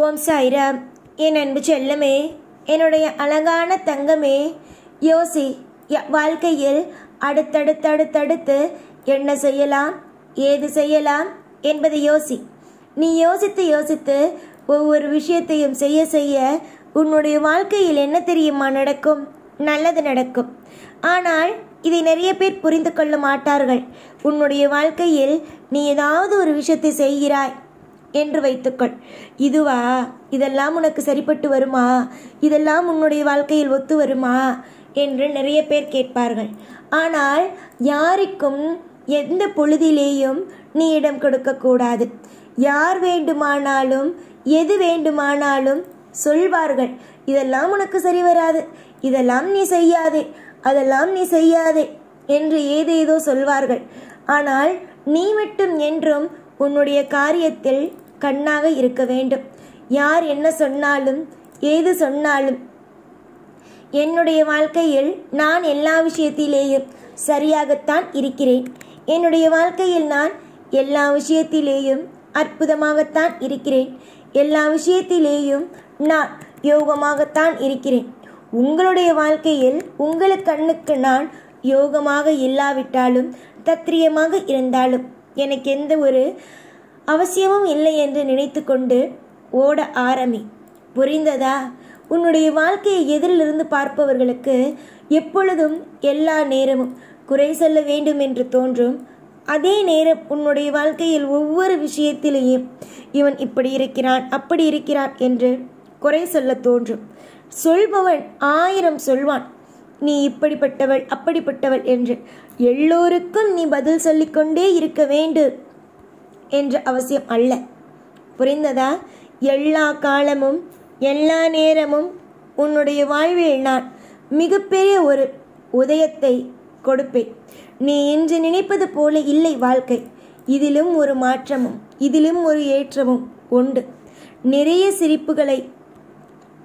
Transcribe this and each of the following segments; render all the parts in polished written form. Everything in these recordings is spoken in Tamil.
ஓம் சாய்ராம். என் அன்பு செல்லமே, என்னுடைய அழகான தங்கமே, யோசி. வாழ்க்கையில் அடுத்தடுத்து என்ன செய்யலாம், ஏது செய்யலாம் என்பதை யோசி. நீ யோசித்து ஒவ்வொரு விஷயத்தையும் செய்ய உன்னுடைய வாழ்க்கையில் என்ன தெரியுமா நடக்கும்? நல்லது நடக்கும். ஆனால் இதை நிறைய பேர் புரிந்து கொள்ள மாட்டார்கள். உன்னுடைய வாழ்க்கையில் நீ ஏதாவது ஒரு விஷயத்தை செய்கிறாய் என்று வைத்துக்கொள். இதுவா, இதெல்லாம் உனக்கு சரிப்பட்டு வருமா, இதெல்லாம் உன்னுடைய வாழ்க்கையில் ஒத்து வருமா என்று நிறைய பேர் கேட்பார்கள். ஆனால் யாருக்கும் எந்த பொழுதிலேயும் நீ இடம் கொடுக்கக்கூடாது. யார் வேண்டுமானாலும் எது வேண்டுமானாலும் சொல்வார்கள். இதெல்லாம் உனக்கு சரி வராது, இதெல்லாம் நீ செய்யாதே, அதெல்லாம் நீ செய்யாதே என்று ஏதேதோ சொல்வார்கள். ஆனால் நீ மட்டும் என்றும் உன்னுடைய காரியத்தில் கண்ணாக இருக்க வேண்டும். யார் என்ன சொன்னாலும் ஏது சொன்னாலும் என்னுடைய வாழ்க்கையில் நான் எல்லா விஷயத்திலேயும் சரியாகத்தான் இருக்கிறேன். என்னுடைய வாழ்க்கையில் நான் எல்லா விஷயத்திலேயும் அற்புதமாகத்தான் இருக்கிறேன். எல்லா விஷயத்திலேயும் நான் யோகமாகத்தான் இருக்கிறேன். உங்களுடைய வாழ்க்கையில் உங்கள் கண்ணுக்கு நான் யோகமாக இல்லாவிட்டாலும் தத்ரியமாக இருந்தாலும் எனக்கு எந்த ஒரு அவசியமும் இல்லை என்று நினைத்து கொண்டு ஓட ஆரம்பி. புரிந்ததா? உன்னுடைய வாழ்க்கையை எதிரிலிருந்து பார்ப்பவர்களுக்கு எப்பொழுதும் எல்லா நேரமும் குறை சொல்ல வேண்டும் என்று தோன்றும். அதே நேரம் உன்னுடைய வாழ்க்கையில் ஒவ்வொரு விஷயத்திலேயும் இவன் இப்படி இருக்கிறான், அப்படி இருக்கிறான் என்று குறை சொல்ல தோன்றும். சொல்பவன் 1000 சொல்வான், நீ இப்படிப்பட்டவள் அப்படிப்பட்டவள் என்று. எல்லோருக்கும் நீ பதில் சொல்லிக்கொண்டே இருக்க வேண்டும் என்ற அவசியம் அல்ல. புரிந்ததா? எல்லா காலமும் எல்லா நேரமும் உன்னுடைய வாழ்வில் நான் மிகப்பெரிய ஒரு உதயத்தை கொடுப்பேன். நீ இன்று நினைப்பது போல இல்லை வாழ்க்கை. இதிலும் ஒரு மாற்றமும் இதிலும் ஒரு ஏற்றமும் உண்டு. நிறைய சிரிப்புகளை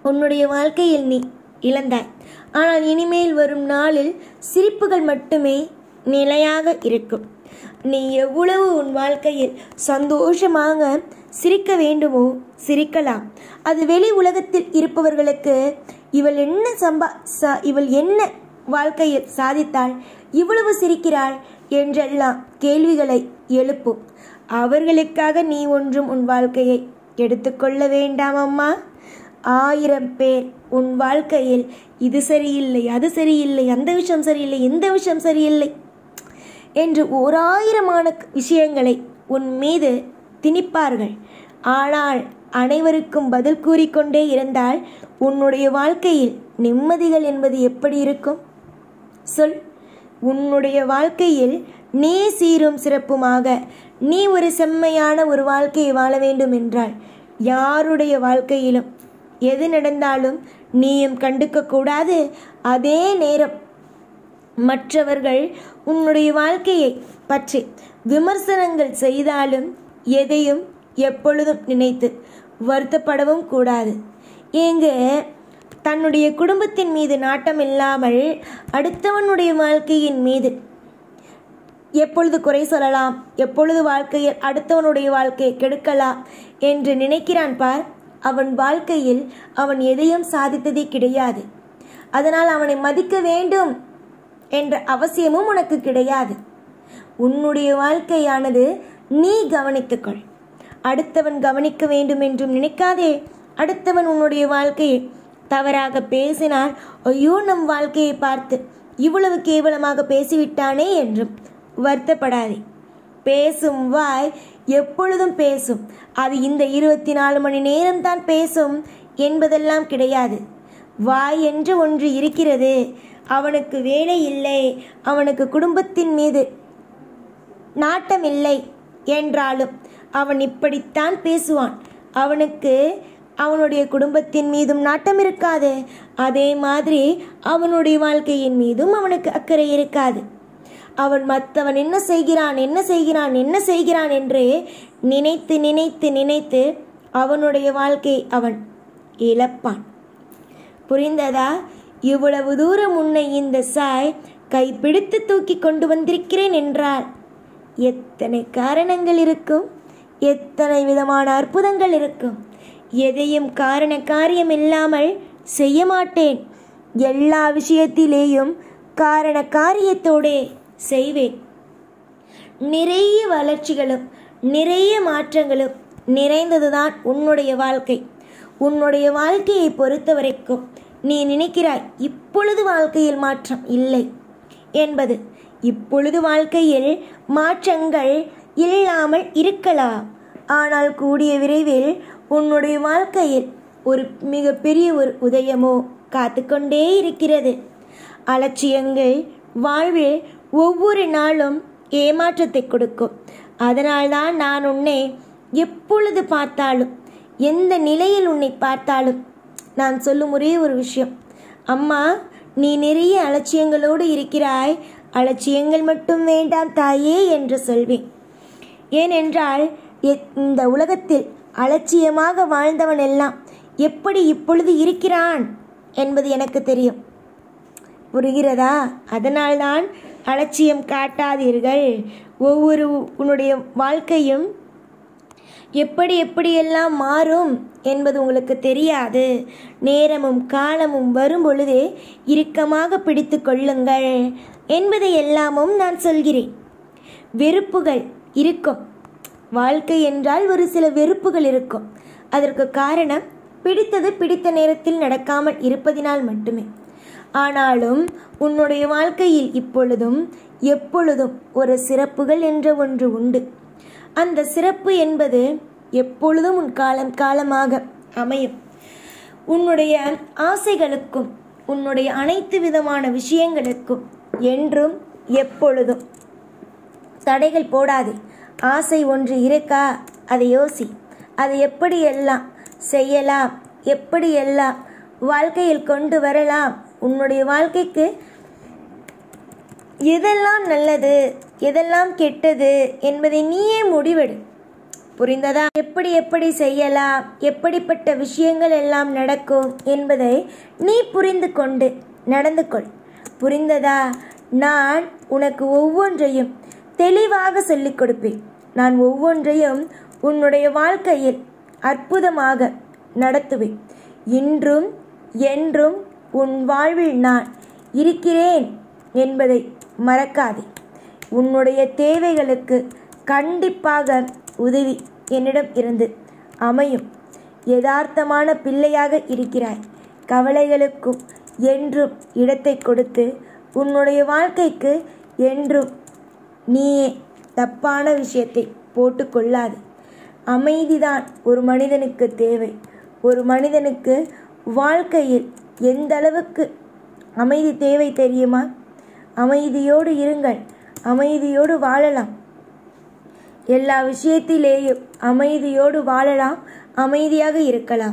உன்னுடைய வாழ்க்கையில் நீ இழந்தாய். ஆனால் இனிமேல் வரும் நாளில் சிரிப்புகள் மட்டுமே நிலையாக இருக்கும். நீ எவ்வளவு உன் வாழ்க்கையில் சந்தோஷமாக சிரிக்க வேண்டுமோ சிரிக்கலாம். அது வெளி உலகத்தில் இருப்பவர்களுக்கு இவள் என்ன வாழ்க்கையில் சாதித்தாள், இவ்வளவு சிரிக்கிறாள் என்றெல்லாம் கேள்விகளை எழுப்பும். அவர்களுக்காக நீ ஒன்றும் உன் வாழ்க்கையை எடுத்துக்கொள்ள வேண்டாம் அம்மா. 1000 பேர் உன் வாழ்க்கையில் இது சரியில்லை, அது சரியில்லை, அந்த விஷயம் சரியில்லை, இந்த விஷயம் சரியில்லை என்று 1000 விஷயங்களை உன் மீது திணிப்பார்கள். ஆனால் அனைவருக்கும் பதில் கூறிக்கொண்டே இருந்தால் உன்னுடைய வாழ்க்கையில் நிம்மதிகள் என்பது எப்படி இருக்கும்? சொல். உன்னுடைய வாழ்க்கையில் நீ சீரும் சிறப்புமாக நீ ஒரு செம்மையான ஒரு வாழ்க்கையை வாழ வேண்டும் என்றால் யாருடைய வாழ்க்கையிலும் எது நடந்தாலும் நீயும் கண்டுக்க கூடாது. அதே நேரம் மற்றவர்கள் உன்னுடைய வாழ்க்கையை பற்றி விமர்சனங்கள் செய்தாலும் எதையும் எப்பொழுதும் நினைத்து வருத்தப்படவும் கூடாது. ஏங்க, தன்னுடைய குடும்பத்தின் மீது நாட்டம் இல்லாமல் அடுத்தவனுடைய வாழ்க்கையின் மீது எப்பொழுது குறை சொல்லலாம், எப்பொழுது வாழ்க்கையில் அடுத்தவனுடைய வாழ்க்கையை கெடுக்கலாம் என்று நினைக்கிறான் பார். அவன் வாழ்க்கையில் அவன் எதையும் சாதித்ததே கிடையாது. அதனால் அவனை மதிக்க வேண்டும் என்ற அவசியமும் உனக்கு கிடையாது. உன்னுடைய வாழ்க்கையானது நீ கவனித்துக்கொள். அடுத்தவன் கவனிக்க வேண்டும் என்றும் நினைக்காதே. அடுத்தவன் உன்னுடைய வாழ்க்கையை தவறாக பேசினால் ஐயோ நம் வாழ்க்கையை பார்த்து இவ்வளவு கேவலமாக பேசிவிட்டானே என்றும் வருத்தப்படாதே. பேசும் வாய் எப்பொழுதும் பேசும். அது இந்த 24 மணி நேரம்தான் பேசும் என்பதெல்லாம் கிடையாது. வாய் என்று ஒன்று இருக்கிறது. அவனுக்கு வேலை இல்லை, அவனுக்கு குடும்பத்தின் மீது நாட்டம் இல்லை என்றாலும் அவன் இப்படித்தான் பேசுவான். அவனுக்கு அவனுடைய குடும்பத்தின் மீதும் நாட்டம் இருக்காது. அதே மாதிரி அவனுடைய வாழ்க்கையின் மீதும் அவனுக்கு அக்கறை இருக்காது. அவன் மற்றவன் என்ன செய்கிறான் என்று நினைத்து அவனுடைய வாழ்க்கையை அவன் இழப்பான். புரிந்ததா? இவ்வளவு தூரம் உன்னை இந்த சாய் கைப்பிடித்து தூக்கி கொண்டு வந்திருக்கிறேன் என்றால் எத்தனை காரணங்கள் இருக்கும், எத்தனை விதமான அற்புதங்கள் இருக்கும். எதையும் காரண காரியம் இல்லாமல் செய்ய மாட்டேன். எல்லா விஷயத்திலேயும் காரண காரியத்தோடே செய்வேன். நிறைய வளர்ச்சிகளும் நிறைய மாற்றங்களும் நிறைந்ததுதான் உன்னுடைய வாழ்க்கை. உன்னுடைய வாழ்க்கையை பொறுத்த வரைக்கும் நீ நினைக்கிறாய் இப்பொழுது வாழ்க்கையில் மாற்றம் இல்லை என்பது. இப்பொழுது வாழ்க்கையில் மாற்றங்கள் இல்லாமல் இருக்கலாம். ஆனால் கூடிய விரைவில் உன்னுடைய வாழ்க்கையில் ஒரு மிகப்பெரிய ஒரு உதயமோ காத்து கொண்டே இருக்கிறது. அலட்சியங்கள் வாழ்வில் ஒவ்வொரு நாளும் ஏமாற்றத்தை கொடுக்கும். அதனால்தான் நான் உன்னை எப்பொழுது பார்த்தாலும் எந்த நிலையில் உன்னை பார்த்தாலும் நான் சொல்லும் ஒரே ஒரு விஷயம், அம்மா நீ நிறைய அலட்சியங்களோடு இருக்கிறாய், அலட்சியங்கள் மட்டும் வேண்டாம் தாயே என்று சொல்வேன். ஏனென்றால் இந்த உலகத்தில் அலட்சியமாக வாழ்ந்தவன் எல்லாம் எப்படி இப்பொழுது இருக்கிறான் என்பது எனக்கு தெரியும். புரிகிறதா? அதனால்தான் அலட்சியம் காட்டாதீர்கள். ஒவ்வொரு உன்னுடைய வாழ்க்கையும் எப்படியெல்லாம் மாறும் என்பது உங்களுக்கு தெரியாது. நேரமும் காலமும் வரும் பொழுதே இறுக்கமாக பிடித்து கொள்ளுங்கள் என்பதை எல்லாமும் நான் சொல்கிறேன். வெறுப்புகள் இருக்கும். வாழ்க்கை என்றால் ஒரு சில வெறுப்புகள் இருக்கும். அதற்கு காரணம் பிடித்தது பிடித்த நேரத்தில் நடக்காமல் இருப்பதினால் மட்டுமே. ஆனாலும் உன்னுடைய வாழ்க்கையில் இப்பொழுதும் எப்பொழுதும் ஒரு சிறப்புகள் என்ற ஒன்று உண்டு. அந்த சிறப்பு என்பது எப்பொழுதும் உன் காலமாக அமையும். உன்னுடைய ஆசைகளுக்கும் உன்னுடைய அனைத்து விதமான விஷயங்களுக்கும் என்றும் எப்பொழுதும் தடைகள் போடாதே. ஆசை ஒன்று இருக்கா, அதை யோசி. அதை எப்படியெல்லாம் செய்யலாம், எப்படியெல்லாம் வாழ்க்கையில் கொண்டு வரலாம், உன்னுடைய வாழ்க்கைக்கு எதெல்லாம் நல்லது எதெல்லாம் கெட்டது என்பதை நீயே முடிவெடு. புரிந்ததா? எப்படி செய்யலாம், எப்படிப்பட்ட விஷயங்கள் எல்லாம் நடக்கும் என்பதை நீ புரிந்து கொண்டு நடந்து கொள். புரிந்ததா? நான் உனக்கு ஒவ்வொன்றையும் தெளிவாக சொல்லிக் கொடுப்பேன். நான் ஒவ்வொன்றையும் உன்னுடைய வாழ்க்கையில் அற்புதமாக நடத்துவேன். இன்றும் என்றும் உன் வாழ்வில் நான் இருக்கிறேன் என்பதை மறக்காதே. உன்னுடைய தேவைகளுக்கு கண்டிப்பாக உதவி என்னிடம் இருந்து அமையும். யதார்த்தமான பிள்ளையாக இருக்கிறாய். கவலைகளுக்கும் என்றும் இடத்தை கொடுத்து உன்னுடைய வாழ்க்கைக்கு என்றும் நீயே தப்பான விஷயத்தை போட்டுக்கொள்ளாது. அமைதிதான் ஒரு மனிதனுக்கு தேவை. ஒரு மனிதனுக்கு வாழ்க்கையில் எந்த அளவுக்கு அமைதி தேவை தெரியுமா? அமைதியோடு இருங்கள், அமைதியோடு வாழலாம். எல்லா விஷயத்திலேயும் அமைதியோடு வாழலாம், அமைதியாக இருக்கலாம்.